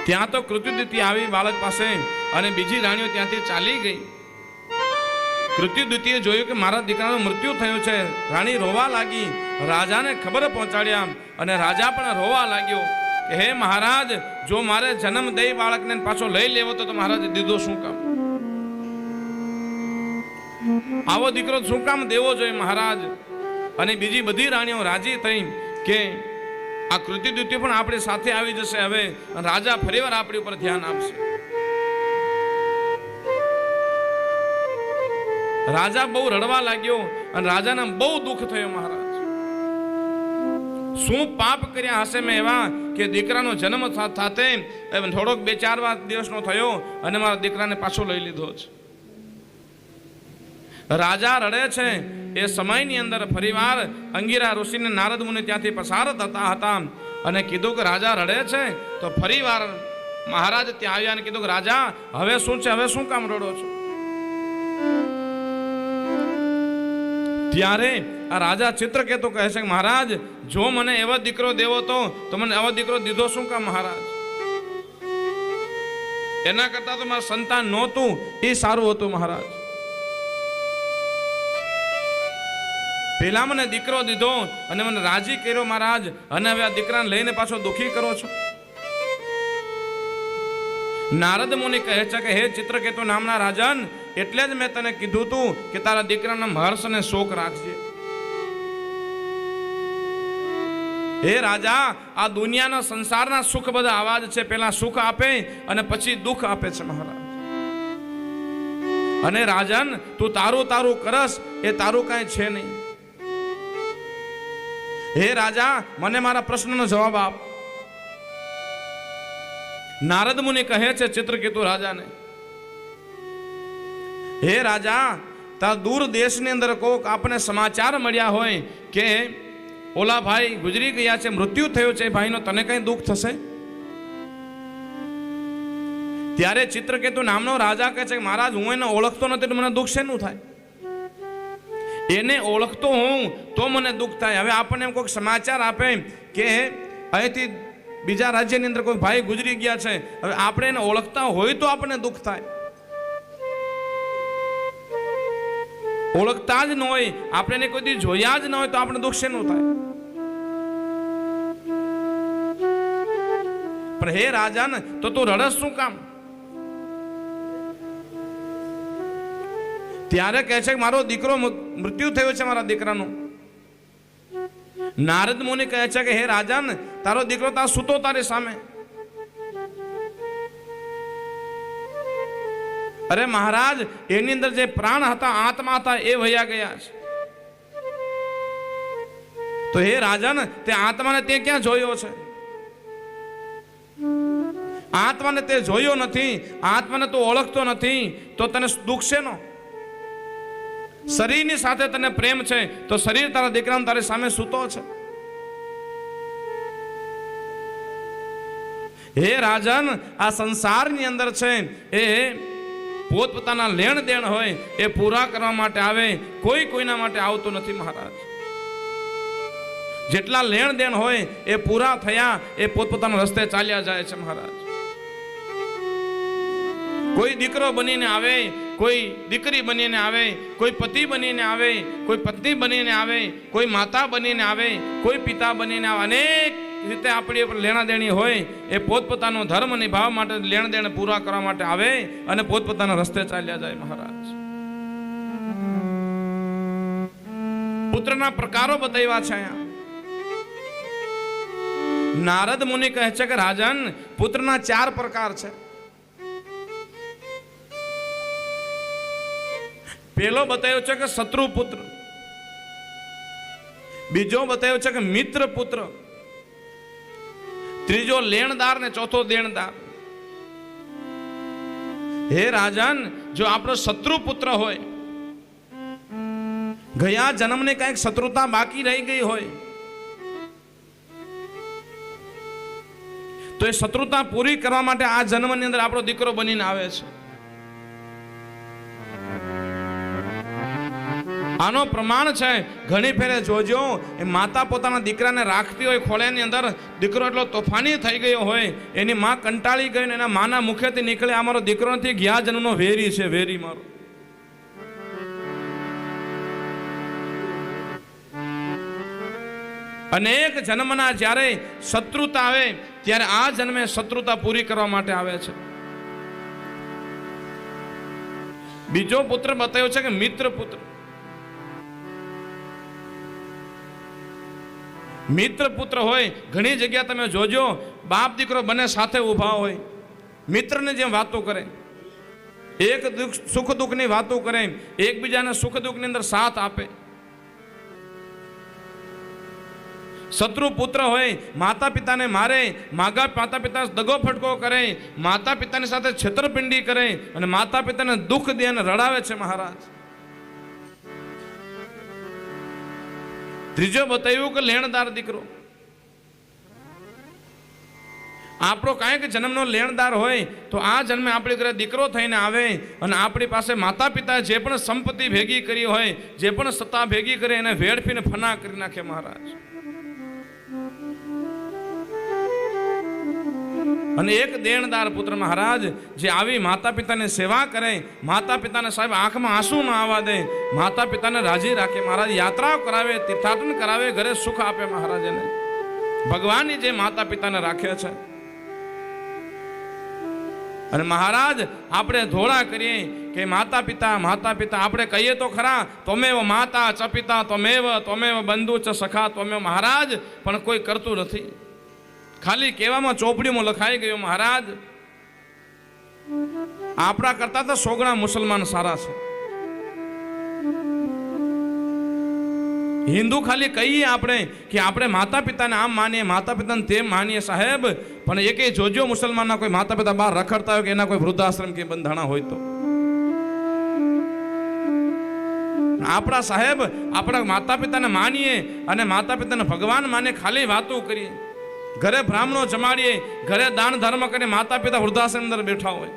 ત્યાં તો કૃત્યુદિતી આવી બાળક પાસે અને બીજી રાણીઓ ત્યાંથી ચાલી ગઈ. કૃત્યુદિતીએ જોયું કે મારા દીકરાનું મૃત્યુ થયું છે. રાણી રોવા લાગી, રાજાને ખબર પહોંચાડ્યા અને રાજા પણ રોવા લાગ્યો કે હે મહારાજ, જો મારે જન્મ દઈ બાળકને પાછો લઈ લેવો તો મહારાજ દીધો શું કામ? આવો દીકરો શું કામ દેવો જોઈએ મહારાજ? અને બીજી બધી રાણીઓ રાજી થઈ કે આ કૃત્યુદિતી પણ આપણી સાથે આવી જશે. હવે રાજા ફરીવાર આપણી ઉપર ધ્યાન આપશે. રાજા બહુ રડવા લાગ્યો અને રાજાને બહુ દુઃખ થયો. મહારાજ, શું પાપ કર્યા હશે મેં એવા કે દીકરાનો જન્મ થાતે થોડોક 2-4 દિવસનો થયો અને મારા દીકરાને પાછો લઈ લીધો છે. રાજા રડે છે. એ સમયની અંદર ફરીવાર અંગીરા ઋષિને નારદ મુનિ ત્યાંથી પસાર થતા હતા અને કીધું કે રાજા રડે છે. તો ફરીવાર મહારાજ ત્યાં આવ્યા અને કીધું કે રાજા હવે શું છે? હવે શું કામ રડો છો? ત્યારે આ રાજા ચિત્રકેતુ કહે છે કે મહારાજ, જો મને એવો દીકરો દેવો તો મને એવો દીકરો દીધો શું કામ મહારાજ? એના કરતા તો મારું સંતાન નહોતું એ સારું હતું મહારાજ. પેલા મને દીકરો દીધો અને મને રાજી કર્યો મહારાજ, અને હવે આ દીકરાને લઈને પાછો દુઃખી કરો છો. નારદ મુનિ કહે છે કે હે ચિત્રકેતુ નામના રાજન, એટલે જ મેં તને કીધું તું કે તારા દીકરાના હર્ષ અને શોક રાખજે. હે રાજા, આ દુનિયાના સંસારના સુખ બધા આવાજ છે. પેલા સુખ આપે અને પછી દુઃખ આપે છે મહારાજ. અને રાજન, તું તારું તારું કરસ, એ તારું કાંઈ છે નહીં. હે રાજા, મને મારા પ્રશ્નનો જવાબ આપ. નારદ મુનિ કહે છે ચિત્રકેતુ રાજાને, હે રાજા, તા દૂર દેશની અંદર કોક આપણે સમાચાર મળ્યા હોય કે ઓલા ભાઈ ગુજરી ગયા છે, મૃત્યુ થયું છે, ભાઈનો તને કઈ દુઃખ થશે? ત્યારે ચિત્રકેતુ નામનો રાજા કહે છે કે મહારાજ, હું એને ઓળખતો નથી તો મને દુઃખ શેનું થાય? એને ઓળખતો હું તો મને દુઃખ થાય. હવે આપણને એમ કોઈ સમાચાર આપે કે અહીંથી બીજા રાજ્યની અંદર કોઈ ભાઈ ગુજરી ગયા છે, હવે આપણે એને ઓળખતા હોય તો આપણને દુઃખ થાય. ઓળખતા જ ન હોય, આપણે એને કોઈ દી જોયા જ ન હોય તો આપણે દુઃખ શેનું થાય? પણ હે રાજાને, તો તું રડસ શું કામ? ત્યારે કહે છે કે મારો દીકરો મૃત્યુ થયો છે મારા દીકરાનું. નારદ મુનિ કહે છે કે હે રાજન, તારો દીકરો ત્યાં સૂતો તારી સામે. અરે મહારાજ, એની અંદર જે પ્રાણ હતા, આત્મા હતા, એ વયા ગયા છે. તો હે રાજન, તે આત્માને તે ક્યાં જોયો છે? આત્માને તે જોયો નથી, આત્માને તું ઓળખતો નથી, તો તને દુઃખ શેનો? શરીરની સાથે તને પ્રેમ છે તો શરીર તારા દીકરાને તારી સામે સૂતો છે. હે રાજન, આ સંસારની અંદર છે એ પોતપોતાના લેણ દેણ હોય એ પૂરા કરવા માટે આવે, કોઈ કોઈના માટે આવતું નથી મહારાજ. જેટલા લેણ દેણ હોય એ પૂરા થયા, એ પોતપોતાના રસ્તે ચાલ્યા જાય છે મહારાજ. કોઈ દીકરો બનીને આવે, કોઈ દીકરી બનીને આવે, કોઈ પતિ બનીને આવે, કોઈ પત્ની બનીને આવે, કોઈ માતા બનીને આવે, કોઈ પિતા બનીને આવે. અનેક રીતે આપણી ઉપર લેણા દેણી હોય, એ પોતપોતાનો ધર્મ નિભાવવા માટે, લેણ દેણ પૂરા કરવા માટે આવે અને પોતપોતાના રસ્તે ચાલ્યા જાય મહારાજ. પુત્રના પ્રકારો બતાવ્યા છે અહીંયા. નારદ મુનિ કહે છે કે રાજન, પુત્રના 4 પ્રકાર છે. પહેલો બતાવ્યો છે કે શત્રુ પુત્ર, બીજો બતાવ્યો છે કે મિત્ર પુત્ર, ત્રીજો લેણદાર ને ચોથો દેણદાર. હે રાજન, જો આપણો શત્રુ પુત્ર હોય, ગયા જન્મની કઈક શત્રુતા બાકી રહી ગઈ હોય, તો એ શત્રુતા પૂરી કરવા માટે આ જન્મની અંદર આપણો દીકરો બનીને આવે છે. આનો પ્રમાણ છે. ઘણી ફેરે જોજો એ માતા પોતાના દીકરાને રાખતી હોય ખોળાની અંદર, દીકરો એટલો તોફાની થઈ ગયો હોય, એની માં કંટાળી ગઈ ને એના માના મુખેથી નીકળે, આ મારો દીકરો નથી, ગયા જન્મનો વેરી છે, વેરી મારો. અનેક જન્મના જ્યારે શત્રુતા આવે ત્યારે આ જન્મે શત્રુતા પૂરી કરવા માટે આવે છે. બીજો પુત્ર બતાવ્યો છે કે મિત્ર પુત્ર. મિત્ર પુત્ર હોય, ઘણી જગ્યા તમે જોજો બાપ દીકરો બંને સાથે ઊભા હોય, મિત્રને જેમ વાતો કરે, એક સુખ દુઃખની વાતો કરે, એકબીજાને સુખ દુઃખની અંદર સાથ આપે. શત્રુ પુત્ર હોય, માતા પિતાને મારે, માતા પિતા દગો ફટકો કરે, માતા પિતાની સાથે છેતરપિંડી કરે અને માતા પિતાને દુઃખ દે અને રડાવે છે મહારાજ. ત્રીજો બતાવ્યું કે લેણદાર દીકરો. આપણો કાંઈક જન્મનો લેણદાર હોય તો આ જન્મે આપણી ઘરે દીકરો થઈને આવે અને આપણી પાસે માતા પિતા જે પણ સંપત્તિ ભેગી કરી હોય, જે પણ સત્તા ભેગી કરે એને વેડફીને ફના કરી નાખે મહારાજ. અને એક દેણદાર પુત્ર મહારાજ જે આવી માતા પિતાની સેવા કરે, માતા પિતાને સાહેબ આંખમાં આંસુ ન આવવા દે, માતા પિતાને રાજી રાખે મહારાજ, યાત્રાઓ કરાવે, તીર્થાટન કરાવે, ઘરે સુખ આપે મહારાજ. એને ભગવાનની જે માતા પિતાને રાખે છે. અને મહારાજ આપણે ધોળા કરીએ કે માતા પિતા આપણે કહીએ તો ખરા, ત્વમેવ માતા ચ પિતા ત્વમેવ બંધુ ચ સખા ત્વમેવ મહારાજ, પણ કોઈ કરતું નથી. ખાલી કહેવામાં ચોપડીમાં લખાઈ ગયો મહારાજ. આપણા કરતા તો સોગણા મુસલમાન સારા છે. હિન્દુ ખાલી કહીએ આપણે કે આપણે માતા પિતાને આમ માનીએ, માતા પિતાને તેમ માનીએ સાહેબ, પણ એકે જોજો મુસલમાનના કોઈ માતા પિતા બહાર રખડતા હોય કે એના કોઈ વૃદ્ધાશ્રમ કે બંધાણા હોય તો. આપણા સાહેબ આપણા માતા પિતાને માનીએ અને માતા પિતાને ભગવાન માને, ખાલી વાતો કરીએ, ઘરે બ્રાહ્મણો જમાડીએ, ઘરે દાન ધર્મ કરીને માતા પિતા વૃદ્ધાશ્રમ અંદર બેઠા હોય,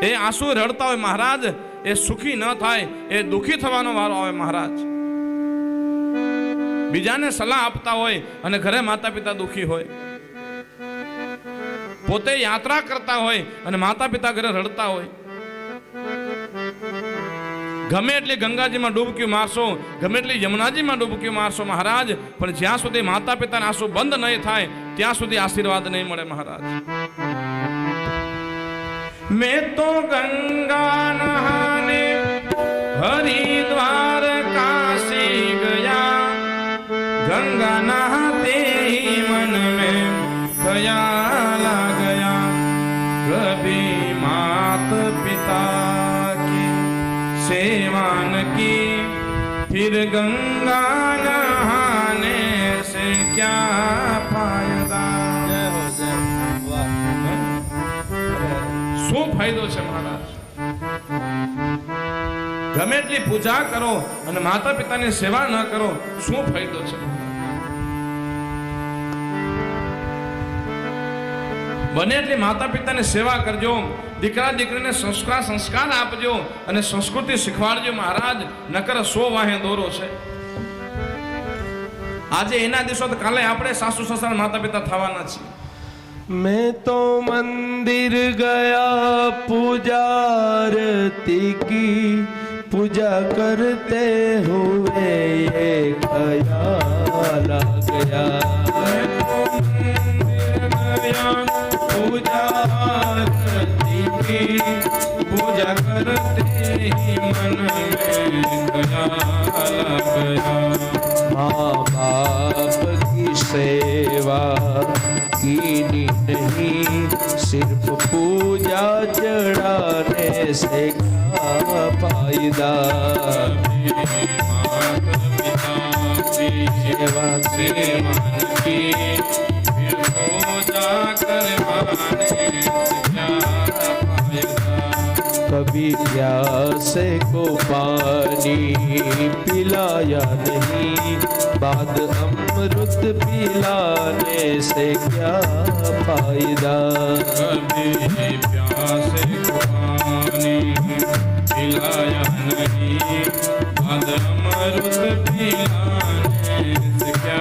એ આંસુ રડતા હોય મહારાજ, એ સુખી ન થાય, એ દુખી થવાનો વારો આવે મહારાજ. બીજાને સલાહ આપતા હોય અને ઘરે માતા પિતા દુખી હોય, પોતે યાત્રા કરતા હોય અને માતા પિતા ઘરે રડતા હોય. ગમે એટલી ગંગાજીમાં ડૂબકી મારશો, ગમે એટલી યમુનાજીમાં ડૂબકી મારશો મહારાજ, પણ જ્યાં સુધી માતા પિતાના આંસુ બંધ નહીં થાય ત્યાં સુધી આશીર્વાદ નહીં મળે મહારાજ. મેં તો ગંગા નહાને હરિદ્વાર કાશી ગયા, ગંગા નહાતે ही मन में ख्याल आ गया, कभी मात पिता की सेवान की, फिर गंगा नहाने से क्या फायदा. શું ફાયદો છે મહારાજ? ગમે એટલી પૂજા કરો અને માતા પિતાની સેવા ન કરો, શું ફાયદો છે? બને એટલી માતા પિતાની સેવા કરજો, દીકરા દીકરીને સંસ્કાર આપજો અને સંસ્કૃતિ શીખવાડજો મહારાજ, નકર 100 વાહે દોરો છે. આજે એના દિવસો તો કાલે આપણે સાસુ સસરા માતા પિતા થવાના છીએ. मैं तो मंदिर गया पूजारती की, पूजा करते हुए ये ख्याल आ गया, पूजारती की, पूजा करते ही मन में ख्याल आ गया. माँ बाप की सेवा कीनी नहीं, सिर्फ पूजा चढ़ाने से क्या फायदा. सेवा से मन की, फिर पूजा करवाने से क्या फायदा. कभी प्यासे को पानी पिलाया नहीं, बाद अमृत पिलाने से क्या फायदा. कभी प्यासे को पानी मिलाया नहीं, बांध अमृत पिलाने से क्या